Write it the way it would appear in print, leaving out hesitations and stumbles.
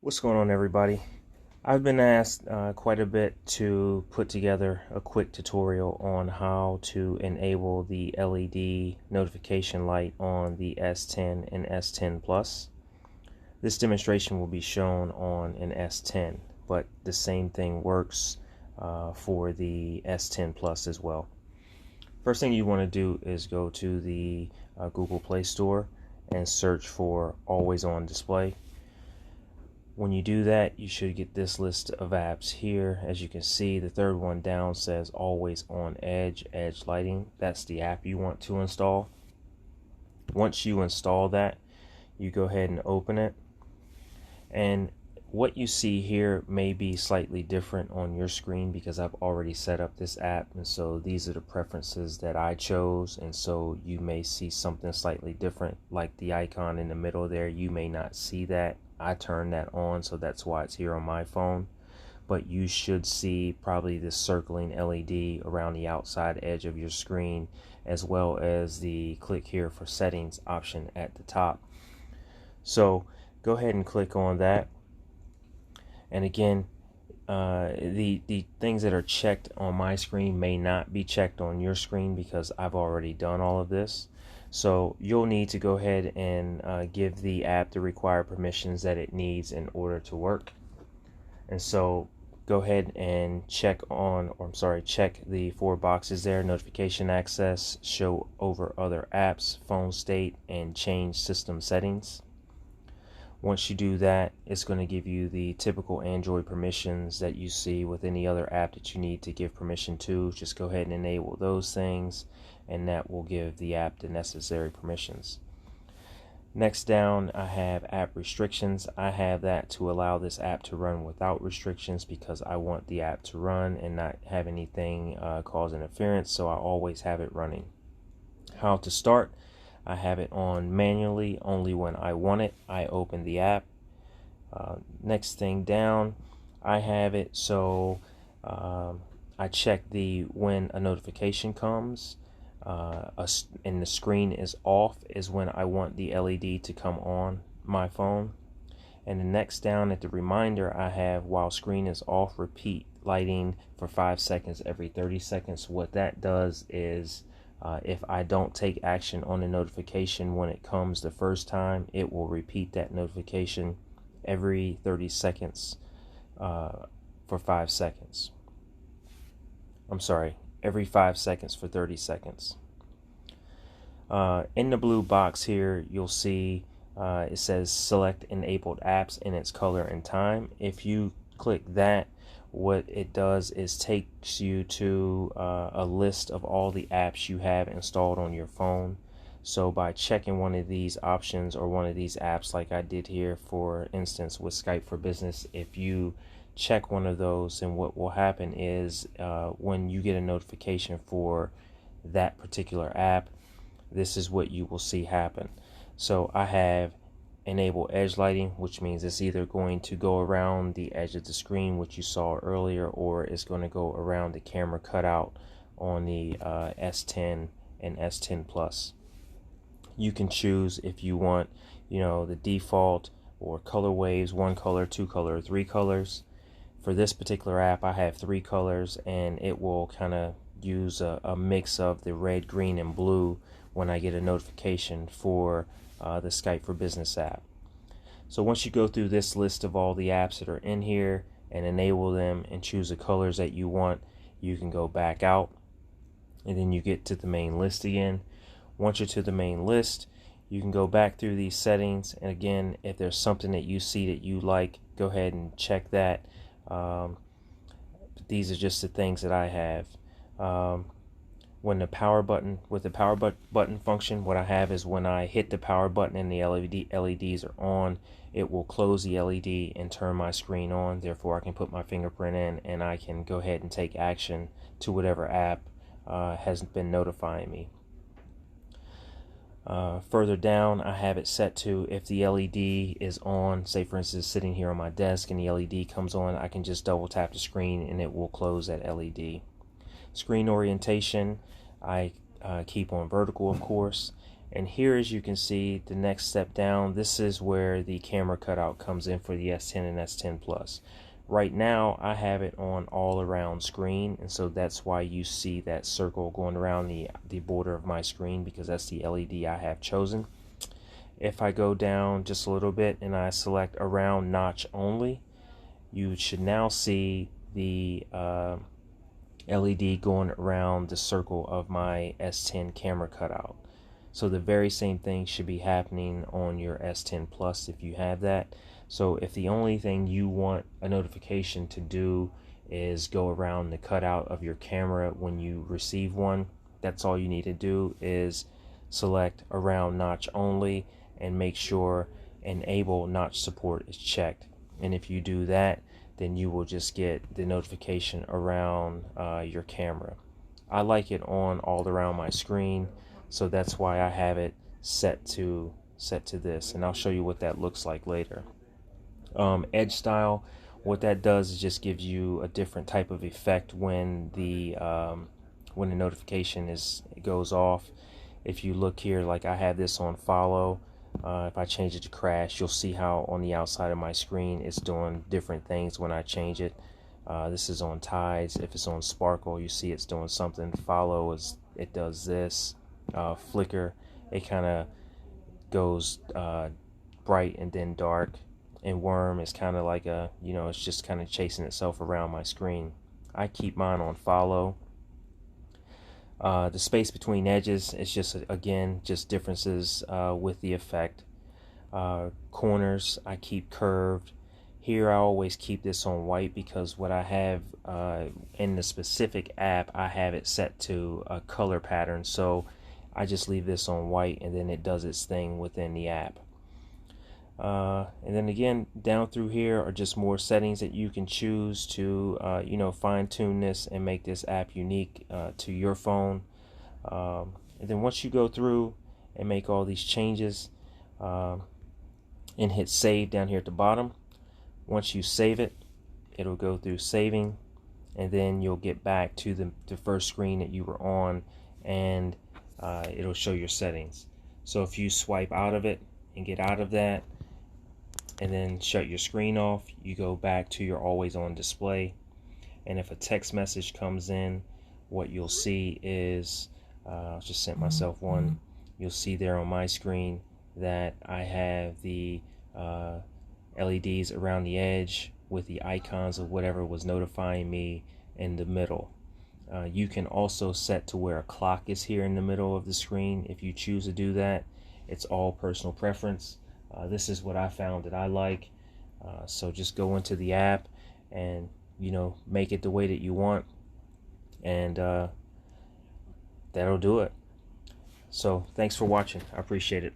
What's going on, everybody? I've been asked quite a bit to put together a quick tutorial on how to enable the LED notification light on the S10 and S10 Plus. This demonstration will be shown on an S10, but the same thing works for the S10 Plus as well. First thing you want to do is go to the Google Play Store and search for Always On Display. When you do that, you should get this list of apps here. As you can see, the third one down says Always On Edge Lighting. That's the app you want to install. Once you install that, you go ahead and open it. And what you see here may be slightly different on your screen because I've already set up this app, and so these are the preferences that I chose, and so you may see something slightly different, like the icon in the middle there. You may not see that. I turned that on, so that's why it's here on my phone. But you should see probably this circling LED around the outside edge of your screen, as well as the click here for settings option at the top. So go ahead and click on that. And again, the things that are checked on my screen may not be checked on your screen because I've already done all of this. So you'll need to go ahead and give the app the required permissions that it needs in order to work. And so go ahead and check the four boxes there: notification access, show over other apps, phone state, and change system settings. Once you do that, it's going to give you the typical Android permissions that you see with any other app that you need to give permission to. Just go ahead and enable those things, and that will give the app the necessary permissions. Next down, I have app restrictions. I have that to allow this app to run without restrictions because I want the app to run and not have anything cause interference, so I always have it running. How to start: I have it on manually only when I want it. I open the app. Next thing down, I have it so I check when a notification comes and the screen is off is when I want the LED to come on my phone. And the next down at the reminder, I have while screen is off, repeat lighting for 5 seconds every 30 seconds. What that does is if I don't take action on the notification when it comes the first time, it will repeat that notification every 30 seconds for 5 seconds. I'm sorry, every 5 seconds for 30 seconds. In the blue box here, you'll see it says select enabled apps in its color and time. If you click that, what it does is takes you to a list of all the apps you have installed on your phone. So by checking one of these options or one of these apps, like I did here for instance with Skype for Business, if you check one of those, then what will happen is when you get a notification for that particular app, this is what you will see happen. So I have enable edge lighting, which means it's either going to go around the edge of the screen, which you saw earlier, or it's going to go around the camera cutout on the S10 and S10 Plus. You can choose if you want, the default or color waves, 1 color, 2 color, or 3 colors. For this particular app, I have 3 colors, and it will kind of use a mix of the red, green, and blue when I get a notification for the Skype for Business app. So once you go through this list of all the apps that are in here and enable them and choose the colors that you want, you can go back out, and then you get to the main list again. Once you're to the main list, you can go back through these settings, and again, if there's something that you see that you like, go ahead and check that. But these are just the things that I have. When the power button, with the power button function, what I have is when I hit the power button and the LEDs are on, it will close the LED and turn my screen on. Therefore, I can put my fingerprint in and I can go ahead and take action to whatever app has been notifying me. Further down, I have it set to if the LED is on, say for instance sitting here on my desk and the LED comes on, I can just double tap the screen and it will close that LED. Screen orientation, I keep on vertical, of course, And here, as you can see, the next step down, this is where the camera cutout comes in for the S10 and S10 Plus. Right now I have it on all around screen, and so that's why you see that circle going around the border of my screen, because that's the LED I have chosen. If I go down just a little bit and I select around notch only, you should now see the LED going around the circle of my S10 camera cutout. So the very same thing should be happening on your S10 Plus if you have that. So if the only thing you want a notification to do is go around the cutout of your camera when you receive one, that's all you need to do is select around notch only and make sure enable notch support is checked. And if you do that, then you will just get the notification around your camera. I like it on all around my screen, so that's why I have it set to this, and I'll show you what that looks like later. Edge style, what that does is just gives you a different type of effect when the notification goes off. If you look here, like I have this on follow, if I change it to crash, you'll see how on the outside of my screen it's doing different things when I change it. This is on tides. If it's on sparkle, you see it's doing something. Follow it does this. Flicker, it kind of goes bright and then dark. And worm is kind of like it's just kind of chasing itself around my screen. I keep mine on follow. The space between edges is just, again, just differences with the effect. Corners I keep curved. Here I always keep this on white because what I have in the specific app, I have it set to a color pattern, so I just leave this on white and then it does its thing within the app. And then again, down through here are just more settings that you can choose to fine-tune this and make this app unique to your phone. And then once you go through and make all these changes and hit save down here at the bottom, once you save it, it'll go through saving, and then you'll get back to the first screen that you were on, and it'll show your settings. So if you swipe out of it and get out of that and then shut your screen off, you go back to your always on display. And if a text message comes in, what you'll see is I just sent myself one. You'll see there on my screen that I have the LEDs around the edge with the icons of whatever was notifying me in the middle. You can also set to where a clock is here in the middle of the screen if you choose to do that. It's all personal preference. This is what I found that I like. So just go into the app and make it the way that you want, and that'll do it. So thanks for watching. I appreciate it.